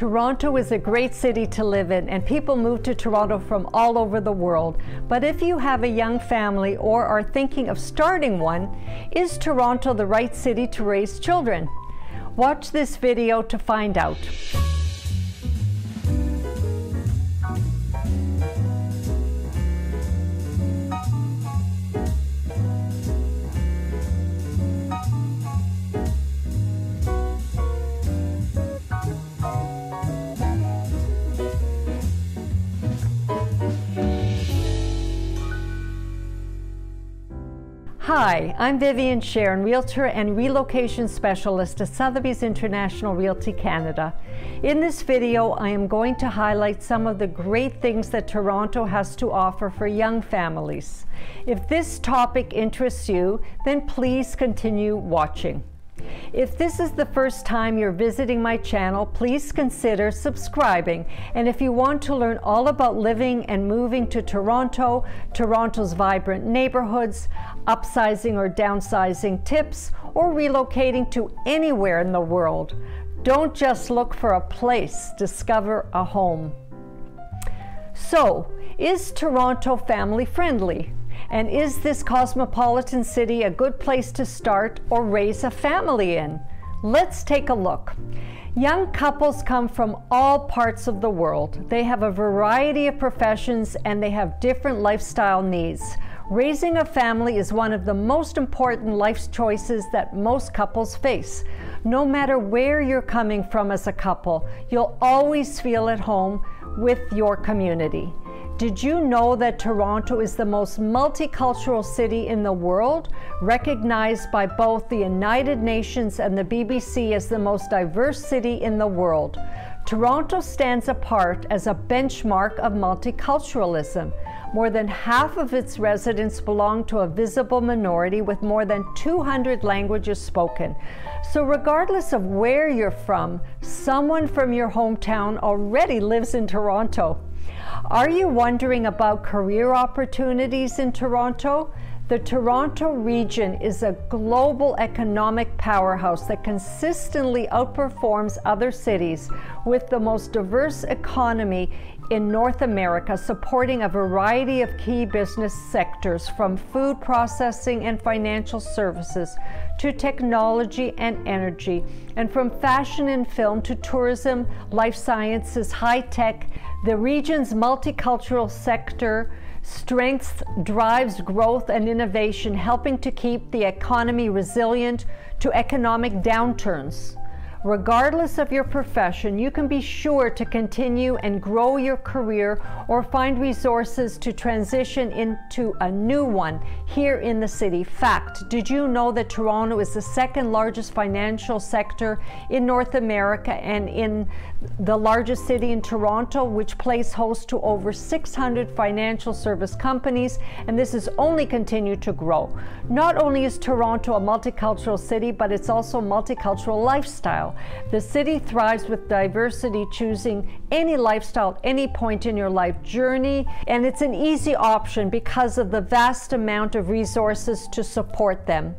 Toronto is a great city to live in, and people move to Toronto from all over the world. But if you have a young family or are thinking of starting one, is Toronto the right city to raise children? Watch this video to find out. Hi, I'm Vivien Sharon, Realtor and Relocation Specialist at Sotheby's International Realty Canada. In this video, I am going to highlight some of the great things that Toronto has to offer for young families. If this topic interests you, then please continue watching. If this is the first time you're visiting my channel, please consider subscribing. And if you want to learn all about living and moving to Toronto, Toronto's vibrant neighborhoods, upsizing or downsizing tips, or relocating to anywhere in the world, don't just look for a place, discover a home. So, is Toronto family friendly? And is this cosmopolitan city a good place to start or raise a family in? Let's take a look. Young couples come from all parts of the world. They have a variety of professions and they have different lifestyle needs. Raising a family is one of the most important life choices that most couples face. No matter where you're coming from as a couple, you'll always feel at home with your community. Did you know that Toronto is the most multicultural city in the world, recognized by both the United Nations and the BBC as the most diverse city in the world? Toronto stands apart as a benchmark of multiculturalism. More than half of its residents belong to a visible minority with more than 200 languages spoken. So regardless of where you're from, someone from your hometown already lives in Toronto. Are you wondering about career opportunities in Toronto? The Toronto region is a global economic powerhouse that consistently outperforms other cities with the most diverse economy in North America, supporting a variety of key business sectors from food processing and financial services to technology and energy, and from fashion and film to tourism, life sciences, high tech. The region's multicultural sector strength drives growth and innovation, helping to keep the economy resilient to economic downturns. Regardless of your profession, you can be sure to continue and grow your career or find resources to transition into a new one here in the city. Fact, did you know that Toronto is the second largest financial sector in North America and in the largest city in Toronto, which plays host to over 600 financial service companies, and this has only continued to grow. Not only is Toronto a multicultural city, but it's also a multicultural lifestyle. The city thrives with diversity, choosing any lifestyle at any point in your life journey, and it's an easy option because of the vast amount of resources to support them.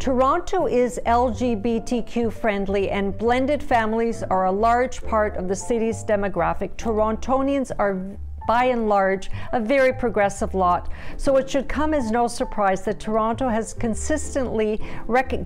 Toronto is LGBTQ friendly, and blended families are a large part of the city's demographic. Torontonians are by and large a very progressive lot, so it should come as no surprise that Toronto has consistently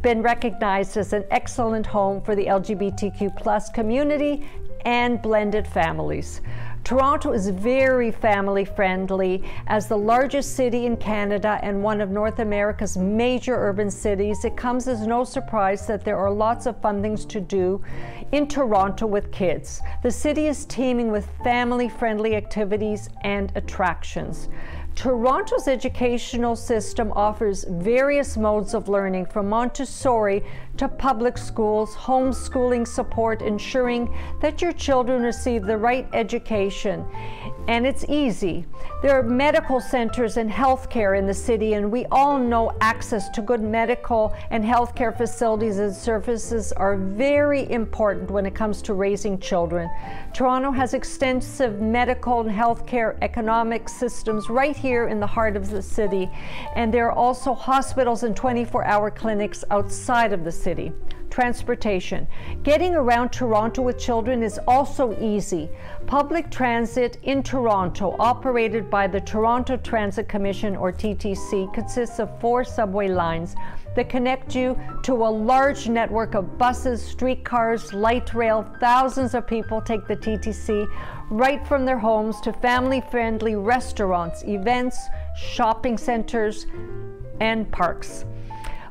been recognized as an excellent home for the LGBTQ+ community and blended families. Toronto is very family friendly. As the largest city in Canada and one of North America's major urban cities, it comes as no surprise that there are lots of fun things to do in Toronto with kids. The city is teeming with family-friendly activities and attractions. Toronto's educational system offers various modes of learning, from Montessori to public schools, homeschooling support, ensuring that your children receive the right education. And it's easy. There are medical centers and healthcare in the city, and we all know access to good medical and healthcare facilities and services are very important when it comes to raising children. Toronto has extensive medical and healthcare economic systems right here in the heart of the city, and there are also hospitals and 24-hour clinics outside of the city. Transportation. Getting around Toronto with children is also easy. Public transit in Toronto, operated by the Toronto Transit Commission or TTC, consists of 4 subway lines that connect you to a large network of buses, streetcars, light rail. Thousands of people take the TTC right from their homes to family-friendly restaurants, events, shopping centers, and parks.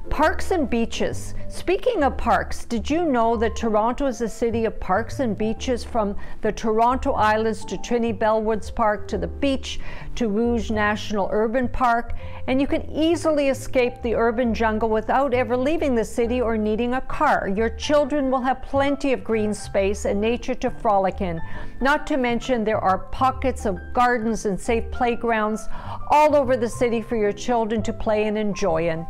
Parks and beaches. Speaking of parks, did you know that Toronto is a city of parks and beaches, from the Toronto Islands to Trinity-Bellwoods Park to the beach to Rouge National Urban Park, and you can easily escape the urban jungle without ever leaving the city or needing a car. Your children will have plenty of green space and nature to frolic in. Not to mention there are pockets of gardens and safe playgrounds all over the city for your children to play and enjoy in.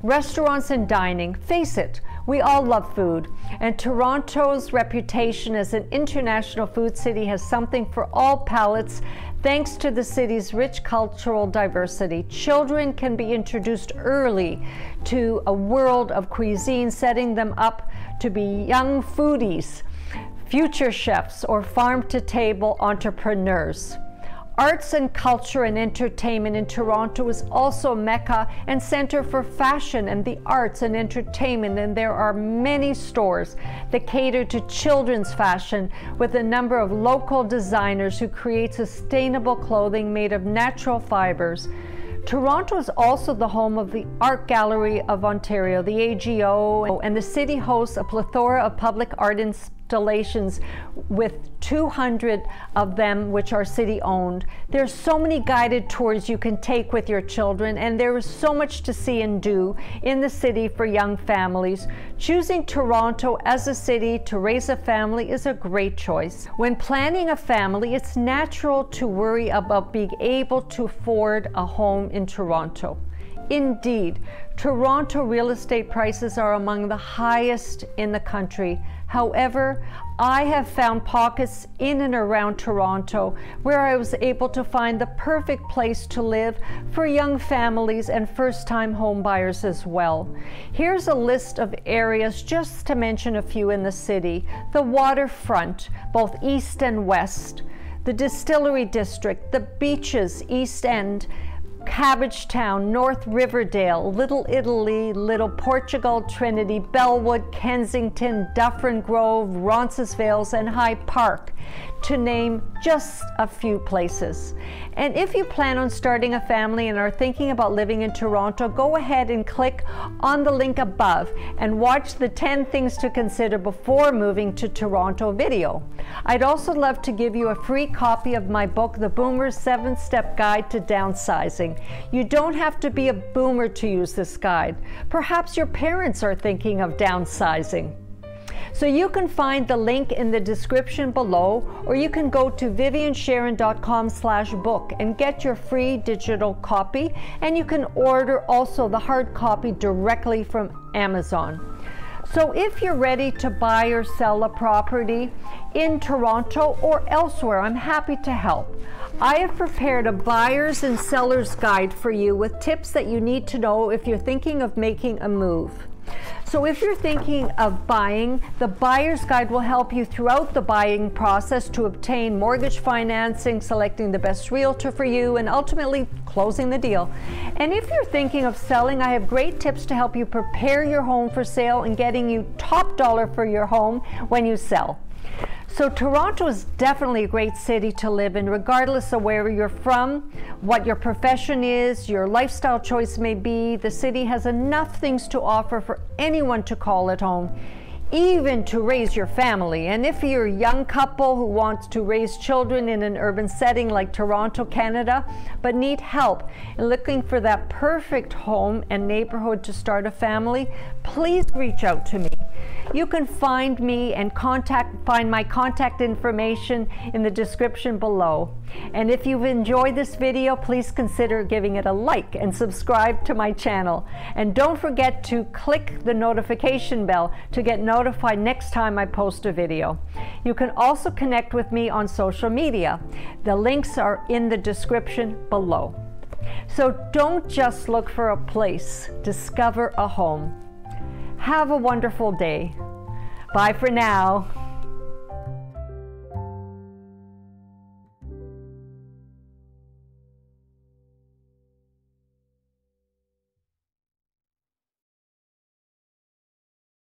Restaurants and dining. Face it, we all love food, and Toronto's reputation as an international food city has something for all palates thanks to the city's rich cultural diversity. Children can be introduced early to a world of cuisine, setting them up to be young foodies, future chefs, or farm-to-table entrepreneurs. Arts and culture and entertainment in Toronto is also Mecca and center for fashion and the arts and entertainment, and there are many stores that cater to children's fashion with a number of local designers who create sustainable clothing made of natural fibers. Toronto is also the home of the Art Gallery of Ontario, the AGO, and the city hosts a plethora of public art installations, with 200 of them which are city-owned. There's so many guided tours you can take with your children, and there is so much to see and do in the city for young families. Choosing Toronto as a city to raise a family is a great choice. When planning a family, it's natural to worry about being able to afford a home in Toronto. Indeed, Toronto real estate prices are among the highest in the country. However, I have found pockets in and around Toronto where I was able to find the perfect place to live for young families and first-time home buyers as well. Here's a list of areas, just to mention a few in the city. The waterfront, both east and west, the Distillery District, the beaches, East End, Cabbagetown, North Riverdale, Little Italy, Little Portugal, Trinity-Bellwood, Kensington, Dufferin Grove, Roncesvalles, and Hyde Park, to name just a few places. And if you plan on starting a family and are thinking about living in Toronto, go ahead and click on the link above and watch the 10 things to consider before moving to Toronto video. I'd also love to give you a free copy of my book, The Boomer's 7-Step Guide to Downsizing. You don't have to be a boomer to use this guide. Perhaps your parents are thinking of downsizing. So you can find the link in the description below, or you can go to viviensharon.com/book and get your free digital copy, and you can order also the hard copy directly from Amazon. So if you're ready to buy or sell a property in Toronto or elsewhere, I'm happy to help. I have prepared a buyer's and seller's guide for you with tips that you need to know if you're thinking of making a move. So if you're thinking of buying, the buyer's guide will help you throughout the buying process to obtain mortgage financing, selecting the best realtor for you, and ultimately closing the deal. And if you're thinking of selling, I have great tips to help you prepare your home for sale and getting you top dollar for your home when you sell. So Toronto is definitely a great city to live in, regardless of where you're from, what your profession is, your lifestyle choice may be. The city has enough things to offer for anyone to call it home, even to raise your family. And if you're a young couple who wants to raise children in an urban setting like Toronto, Canada, but need help in looking for that perfect home and neighborhood to start a family, please reach out to me. You can find me and find my contact information in the description below. And if you've enjoyed this video, please consider giving it a like and subscribe to my channel. And don't forget to click the notification bell to get notified next time I post a video. You can also connect with me on social media. The links are in the description below. So don't just look for a place, discover a home. Have a wonderful day. Bye for now.